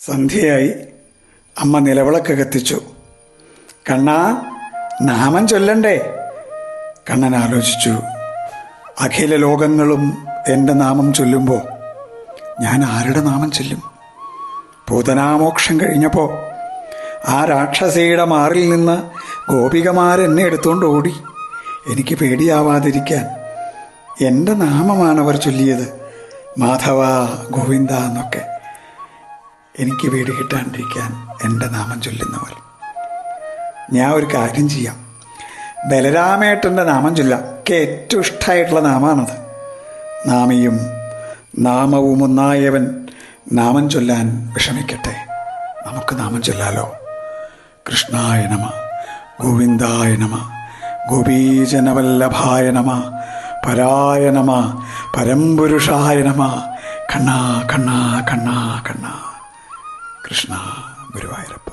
സന്ധ്യയായി. അമ്മ നിലവിളക്ക് കത്തിച്ചു. കണ്ണാ, നാമം ചൊല്ലണ്ടേ? കണ്ണൻ ആലോചിച്ചു. അഖില ലോകങ്ങളും എൻ്റെ നാമം ചൊല്ലുമ്പോൾ ഞാൻ ആരുടെ നാമം ചൊല്ലും? പൂതനാമോക്ഷം കഴിഞ്ഞപ്പോൾ ആ രാക്ഷസിയുടെ മാറിൽ നിന്ന് ഗോപികമാരെന്നെ എടുത്തുകൊണ്ട് ഓടി. എനിക്ക് പേടിയാവാതിരിക്കാൻ എൻ്റെ നാമമാണവർ ചൊല്ലിയത്, മാധവ, ഗോവിന്ദ എന്നൊക്കെ. എനിക്ക് പേടി കിട്ടാണ്ടിരിക്കാൻ എൻ്റെ നാമം ചൊല്ലുന്നവർ. ഞാൻ ഒരു കാര്യം ചെയ്യാം, ബലരാമേട്ടൻ്റെ നാമം ചൊല്ലാം. എനിക്ക് ഏറ്റവും ഇഷ്ടമായിട്ടുള്ള നാമാണത്. നാമിയും നാമവും ഒന്നായവൻ നാമം ചൊല്ലാൻ വിഷമിക്കട്ടെ. നമുക്ക് നാമം ചൊല്ലാലോ. കൃഷ്ണായ നമ, ഗോവിന്ദായ നമ, ഗോപീജനവല്ലഭായ നമ, പരായ നമ, പരംപുരുഷായ നമ. കണ്ണാ കണ്ണാ കണ്ണാ കണ്ണാ. കൃഷ്ണ ഗുരുവായൂരപ്പ.